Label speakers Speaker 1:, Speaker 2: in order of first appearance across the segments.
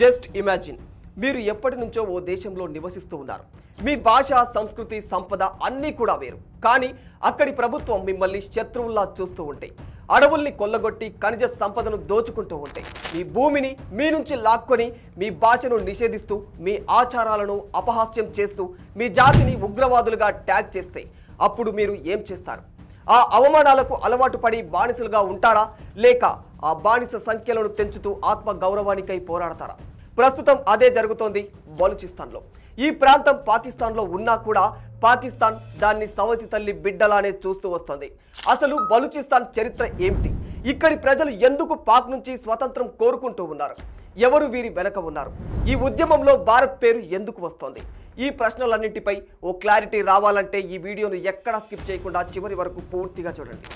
Speaker 1: Just imagine మీరు ఎప్పటి నుంచో ఓ దేశంలో నివసిస్తూ ఉన్నారు. మీ భాష, సంస్కృతి, సంపద అన్నీ కూడా వేరు. కానీ అక్కడి ప్రభుత్వం మిమ్మల్ని శత్రువుల్లా చూస్తూ ఉంటే, అడవుల్ని కొల్లగొట్టి ఖనిజ సంపదను దోచుకుంటూ ఉంటే, మీ భూమిని మీ నుంచి లాక్కొని మీ భాషను నిషేధిస్తూ, మీ ఆచారాలను అపహాస్యం చేస్తూ, మీ జాతిని ఉగ్రవాదులుగా ట్యాగ్ చేస్తే అప్పుడు మీరు ఏం చేస్తారు? ఆ అవమానాలకు అలవాటు పడి బానిసలుగా ఉంటారా, లేక ఆ బానిస సంఖ్యలను తెంచుతూ ఆత్మ గౌరవానికై పోరాడతారా? ప్రస్తుతం అదే జరుగుతోంది బలూచిస్తాన్లో. ఈ ప్రాంతం పాకిస్తాన్లో ఉన్నా కూడా పాకిస్తాన్ దాన్ని సవతి తల్లి బిడ్డలానే చూస్తూ వస్తుంది. అసలు బలూచిస్తాన్ చరిత్ర ఏమిటి? ఇక్కడి ప్రజలు ఎందుకు పాక్ నుంచి స్వతంత్రం కోరుకుంటూ ఉన్నారు? ఎవరు వీరి వెనక ఉన్నారు? ఈ ఉద్యమంలో భారత్ పేరు ఎందుకు వస్తోంది? ఈ ప్రశ్నలన్నింటిపై ఓ క్లారిటీ రావాలంటే ఈ వీడియోను ఎక్కడా స్కిప్ చేయకుండా చివరి వరకు పూర్తిగా చూడండి.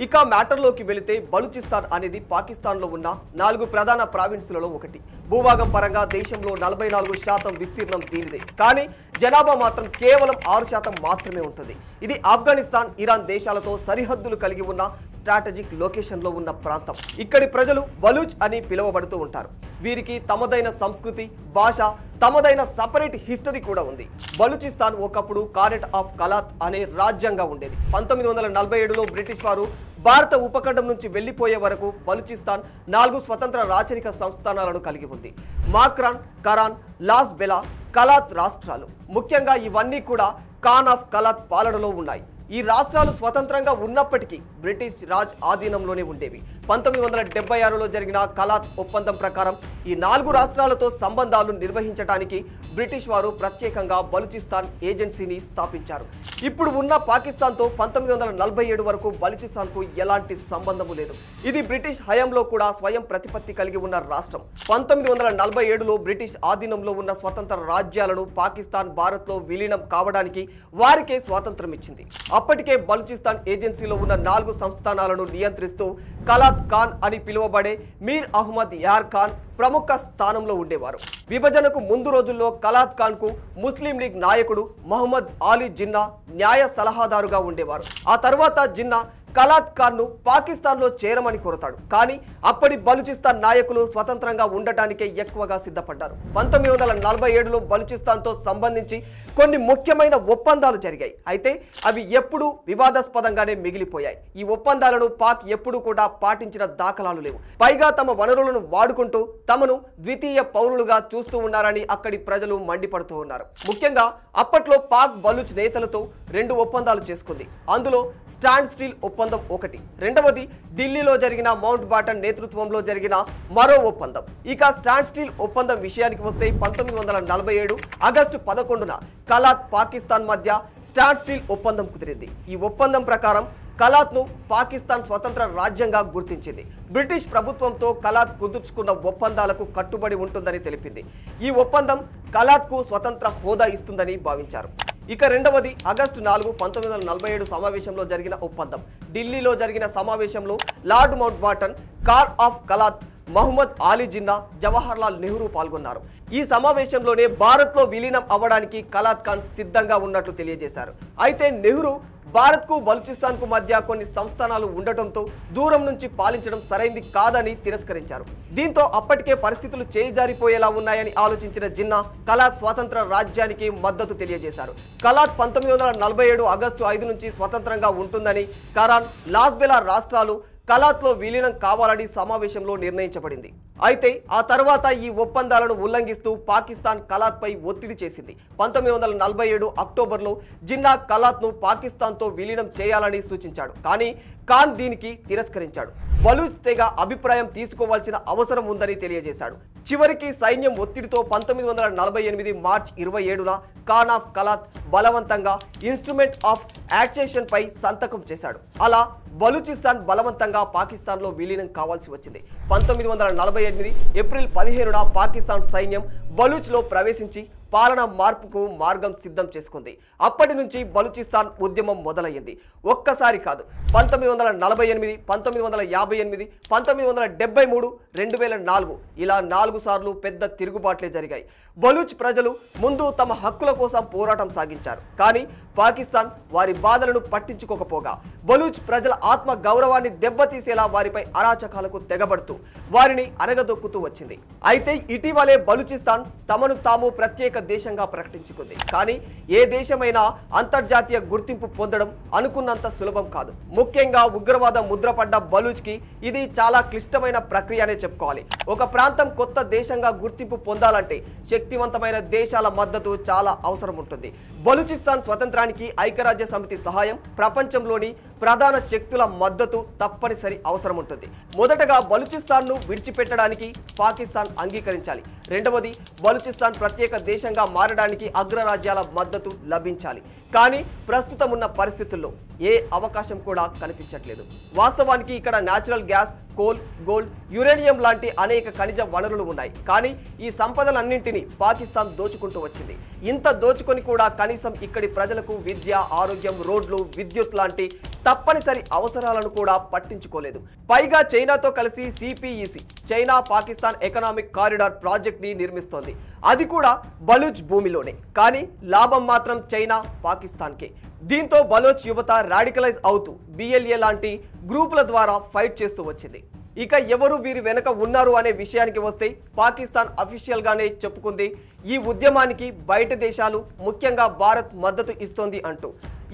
Speaker 1: ఇక మ్యాటర్లోకి వెళితే, బలూచిస్తాన్ అనేది పాకిస్తాన్లో ఉన్న 4 ప్రధాన ప్రావిన్సులలో ఒకటి. భూభాగం పరంగా దేశంలో 44% విస్తీర్ణం దీనిదే. కానీ జనాభా మాత్రం కేవలం 6% మాత్రమే ఉంటుంది. ఇది ఆఫ్ఘనిస్తాన్, ఇరాన్ దేశాలతో సరిహద్దులు కలిగి ఉన్న స్ట్రాటజిక్ లొకేషన్లో ఉన్న ప్రాంతం. ఇక్కడి ప్రజలు బలూచ్ అని పిలువబడుతూ ఉంటారు. వీరికి తమదైన సంస్కృతి, భాష, తమదైన సపరేట్ హిస్టరీ కూడా ఉంది. బలూచిస్తాన్ ఒకప్పుడు ఖానేట్ ఆఫ్ కలాత్ అనే రాజ్యంగా ఉండేది. 1947లో బ్రిటిష్ వారు భారత ఉపఖండం నుంచి వెళ్లిపోయే వరకు బలూచిస్తాన్ 4 స్వతంత్ర రాచరిక సంస్థానాలను కలిగి ఉంది. మాక్రాన్, కరాన్, లాస్ బెలా, కలాత్ రాష్ట్రాలు. ముఖ్యంగా ఇవన్నీ కూడా ఖాన్ ఆఫ్ కలాత్ పాలనలో ఉన్నాయి. ఈ రాష్ట్రాలు స్వతంత్రంగా ఉన్నప్పటికీ బ్రిటిష్ రాజ్ ఆధీనంలోనే ఉండేవి. 1976లో జరిగిన కలాత్ ఒప్పందం ప్రకారం ఈ 4 రాష్ట్రాలతో సంబంధాలు నిర్వహించడానికి బ్రిటిష్ వారు ప్రత్యేకంగా బలూచిస్తాన్ ఏజెన్సీని స్థాపించారు. ఇప్పుడు ఉన్న పాకిస్తాన్తో 1947 వరకు బలూచిస్తాన్కు ఎలాంటి సంబంధము లేదు. ఇది బ్రిటిష్ హయాంలో కూడా స్వయం ప్రతిపత్తి కలిగి ఉన్న రాష్ట్రం. 1947లో బ్రిటిష్ ఆధీనంలో ఉన్న స్వతంత్ర రాజ్యాలను పాకిస్తాన్ భారత్లో విలీనం కావడానికి వారికే స్వాతంత్రం ఇచ్చింది. అప్పటికే బలూచిస్తాన్ ఏజెన్సీలో ఉన్న 4 సంస్థానాలను నియంత్రిస్తూ కలాత్ ఖాన్ అని పిలువబడే మీర్ అహ్మద్ యార్ ఖాన్ ప్రముఖ స్థానంలో ఉండేవారు. విభజనకు ముందు రోజుల్లో కలాత్ ఖాన్ కు ముస్లిం లీగ్ నాయకుడు మహమ్మద్ అలీ జిన్నా న్యాయ సలహాదారుగా ఉండేవారు. ఆ తర్వాత జిన్నా కలాత్ ఖాన్ ను పాకిస్తాన్లో చేరమని కోరతాడు. కానీ అప్పటి బలూచిస్తాన్ నాయకులు స్వతంత్రంగా ఉండటానికే ఎక్కువగా సిద్ధపడ్డారు. 1947లో బలూచిస్తాన్తో సంబంధించి కొన్ని ముఖ్యమైన ఒప్పందాలు జరిగాయి. అయితే అవి ఎప్పుడూ వివాదాస్పదంగానే మిగిలిపోయాయి. ఈ ఒప్పందాలను పాక్ ఎప్పుడూ కూడా పాటించిన దాఖలాలు లేవు. పైగా తమ వనరులను వాడుకుంటూ తమను ద్వితీయ పౌరులుగా చూస్తూ ఉన్నారని అక్కడి ప్రజలు మండిపడుతూ ఉన్నారు. ముఖ్యంగా అప్పట్లో పాక్ బలూచ్ నేతలతో 2 ఒప్పందాలు చేసుకుంది. అందులో స్టాండ్ స్టిల్ ఒప్పందం ఒకటి. రెండవది ఢిల్లీలో జరిగిన మౌంట్ బాటన్ నేతృత్వంలో జరిగిన మరో ఒప్పందం. ఇక స్టాండ్ స్టిల్ ఒప్పందం విషయానికి వస్తే 1947 ఆగస్టు 11న కలాత్, పాకిస్తాన్ మధ్య స్టాండ్ స్టిల్ ఒప్పందం కుదిరింది. ఈ ఒప్పందం ప్రకారం కలాత్ను పాకిస్తాన్ స్వతంత్ర రాజ్యంగా గుర్తించింది. బ్రిటిష్ ప్రభుత్వంతో కలాత్ కుదుర్చుకున్న ఒప్పందాలకు కట్టుబడి ఉంటుందని తెలిపింది. ఈ ఒప్పందం కలాత్కు స్వతంత్ర హోదా ఇస్తుందని భావించారు. ఇక రెండవది ఆగస్టు 4, 1947 సమావేశంలో జరిగిన ఒప్పందం. ఢిల్లీలో జరిగిన సమావేశంలో lord mount బాటన్, Khan of Kalat, Mohammed Ali Jinnah, Jawaharlal Nehru పాల్గొన్నారు. ఈ సమావేశంలోనే భారత్లో విలీనం అవ్వడానికి కలాత్ ఖాన్ సిద్ధంగా ఉన్నట్లు తెలియజేశారు. అయితే నెహ్రూ భారత్కు బలూచిస్తాన్కు మధ్య కొన్ని సంస్థానాలు ఉండటంతో దూరం నుంచి పాలించడం సరైంది కాదని తిరస్కరించారు. దీంతో అప్పటికే పరిస్థితులు చేయిజారిపోయేలా ఉన్నాయని ఆలోచించిన జిన్నా కలాత్ స్వాతంత్ర రాజ్యానికి మద్దతు తెలియజేశారు. కలాత్ 1947 ఆగస్టు 5 నుంచి స్వతంత్రంగా ఉంటుందని, కరాన్, లాస్ బెలా రాష్ట్రాలు కలాత్లో విలీనం కావాలని సమావేశంలో నిర్ణయించబడింది. అయితే ఆ తర్వాత ఈ ఒప్పందాలను ఉల్లంఘిస్తూ పాకిస్తాన్ కలాత్పై ఒత్తిడి చేసింది. 1947 అక్టోబర్లో జిన్నా కలాత్ను పాకిస్తాన్తో విలీనం చేయాలని సూచించాడు. కానీ ఖాన్ దీనికి తిరస్కరించాడు. బలూచ్ తెగ అభిప్రాయం తీసుకోవాల్సిన అవసరం ఉందని తెలియజేశాడు. చివరికి సైన్యం ఒత్తిడితో 1948 మార్చి 27న ఖాన్ ఆఫ్ కలాత్ బలవంతంగా ఇన్స్ట్రుమెంట్ ఆఫ్ యాక్సేషన్ పై సంతకం చేశాడు. అలా బలూచిస్తాన్ బలవంతంగా పాకిస్తాన్లో విలీనం కావాల్సి వచ్చింది. 1948 ఏప్రిల్ 15న పాకిస్తాన్ సైన్యం బలూచ్లో ప్రవేశించి పాలన మార్పుకు మార్గం సిద్ధం చేసుకుంది. అప్పటి నుంచి బలూచిస్తాన్ ఉద్యమం మొదలయ్యింది. ఒక్కసారి కాదు, 1948, 1958, 1973, 2004 ఇలా 4 సార్లు పెద్ద తిరుగుబాట్లే జరిగాయి. బలూచ్ ప్రజలు ముందు తమ హక్కుల కోసం పోరాటం సాగించారు. కానీ పాకిస్తాన్ వారి బాధలను పట్టించుకోకపోగా బలూచ్ ప్రజల ఆత్మ గౌరవాన్ని దెబ్బతీసేలా వారిపై అరాచకాలకు తెగబడుతూ వారిని అనగదొక్కుతూ వచ్చింది. అయితే ఇటీవలే బలూచిస్తాన్ తమను తాము ప్రత్యేక దేశంగా ప్రకటించుకుంది. కానీ ఏ దేశమైనా అంతర్జాతీయ గుర్తింపు పొందడం అనుకున్నంత సులభం కాదు. ముఖ్యంగా ఉగ్రవాద ముద్రపడ్డ బలూచ్కి ఇది చాలా క్లిష్టమైన ప్రక్రియ అనే చెప్పుకోవాలి. ఒక ప్రాంతం కొత్త దేశంగా గుర్తింపు పొందాలంటే శక్తివంతమైన దేశాల మద్దతు చాలా అవసరం ఉంటుంది. బలూచిస్తాన్ స్వతంత్రానికి ఐక్యరాజ్య సమితి సహాయం, ప్రపంచంలోని ప్రధాన శక్తుల మద్దతు తప్పనిసరి అవసరం ఉంటుంది. మొదటగా బలూచిస్తాన్ను విడిచిపెట్టడానికి పాకిస్తాన్ అంగీకరించాలి. రెండవది, బలూచిస్తాన్ ప్రత్యేక దేశంగా మారడానికి అగ్రరాజ్యాల మద్దతు లభించాలి. కానీ ప్రస్తుతం ఉన్న పరిస్థితుల్లో ఏ అవకాశం కూడా కనిపించట్లేదు. వాస్తవానికి ఇక్కడ natural gas, coal, gold, uranium లాంటి అనేక ఖనిజ వనరులు ఉన్నాయి. కానీ ఈ సంపదలన్నింటినీ పాకిస్తాన్ దోచుకుంటూ వచ్చింది. ఇంత దోచుకొని కూడా కనీసం ఇక్కడి ప్రజలకు విద్య, ఆరోగ్యం, రోడ్లు, విద్యుత్ లాంటి తప్పనిసరి అవసరాలను కూడా పట్టించుకోలేదు. పైగా చైనాతో కలిసి CPEC China Pakistan economic corridor project ని నిర్మిస్తోంది. అది కూడా బలూచ్ భూమిలోనే. కానీ లాభం మాత్రం చైనా, పాకిస్తాన్కే. దీంతో బలోచ్ యువత రాడికలైజ్ అవుతూ బిఎల్ఏ లాంటి గ్రూపుల ద్వారా ఫైట్ చేస్తూ వచ్చింది. ఇక ఎవరు వీరి వెనక ఉన్నారు అనే విషయానికి వస్తే పాకిస్తాన్ అఫీషియల్ గానే చెప్పుకుంది ఈ ఉద్యమానికి బయట దేశాలు, ముఖ్యంగా భారత్ మద్దతు ఇస్తోంది అంటూ.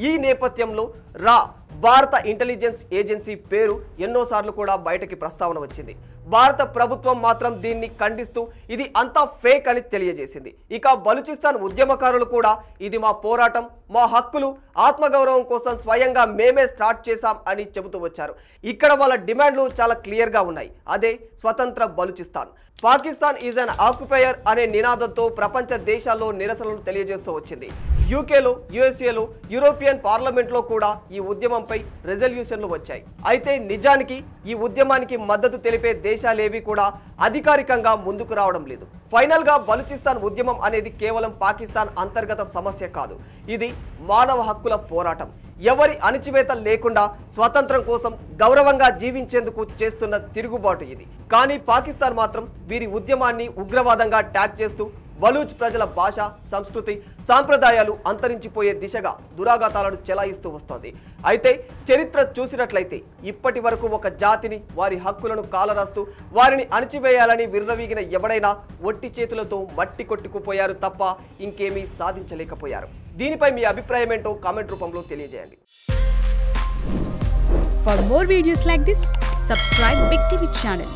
Speaker 1: ఈ నేపథ్యంలో భారత ఇంటెలిజెన్స్ ఏజెన్సీ పేరు ఎన్నోసార్లు కూడా బయటకి ప్రస్తావన వచ్చింది. భారత ప్రభుత్వం మాత్రం దీన్ని ఖండిస్తూ ఇది అంతా ఫేక్ అని తెలియజేసింది. ఇక బలూచిస్తాన్ ఉద్యమకారులు కూడా ఇది మా పోరాటం, మా హక్కులు, ఆత్మగౌరవం కోసం స్వయంగా మేమే స్టార్ట్ చేశాం అని చెబుతూ వచ్చారు. ఇక్కడ వాళ్ళ డిమాండ్లు చాలా క్లియర్గా ఉన్నాయి. అదే స్వతంత్ర బలూచిస్తాన్. పాకిస్తాన్ ఈజ్ అన్ ఆక్యుపైయర్ అనే నినాదంతో ప్రపంచ దేశాల్లో నిరసనలు తెలియజేస్తూ వచ్చింది. యూకేలో, యుఎస్ఏలో, యూరోపియన్ పార్లమెంట్లో కూడా ఈ ఉద్యమంపై రెజల్యూషన్లు వచ్చాయి. అయితే నిజానికి ఈ ఉద్యమానికి మద్దతు తెలిపే దేశాలేవి కూడా అధికారికంగా ముందుకు రావడం లేదు. ఫైనల్ గా బలూచిస్తాన్ ఉద్యమం అనేది కేవలం పాకిస్తాన్ అంతర్గత సమస్య కాదు. ఇది మానవ హక్కుల పోరాటం. ఎవరి అణచివేత లేకుండా స్వతంత్రం కోసం గౌరవంగా జీవించేందుకు చేస్తున్న తిరుగుబాటు ఇది. కానీ పాకిస్తాన్ మాత్రం వీరి ఉద్యమాన్ని ఉగ్రవాదంగా ట్యాగ్ చేస్తూ బలూచ్ ప్రజల భాష, సంస్కృతి, సాంప్రదాయాలు అంతరించిపోయే దిశగా దురాఘాతాలను చెలాయిస్తూ వస్తోంది. అయితే చరిత్ర చూసినట్లయితే ఇప్పటి వరకు ఒక జాతిని, వారి హక్కులను కాలరాస్తూ వారిని అణచివేయాలని విర్రవీగిన ఎవడైనా ఒట్టి చేతులతో మట్టి కొట్టుకుపోయారు తప్ప ఇంకేమీ సాధించలేకపోయారు. దీనిపై మీ అభిప్రాయం ఏంటో కామెంట్ రూపంలో తెలియజేయండి.
Speaker 2: For more videos like this, subscribe Big TV channel.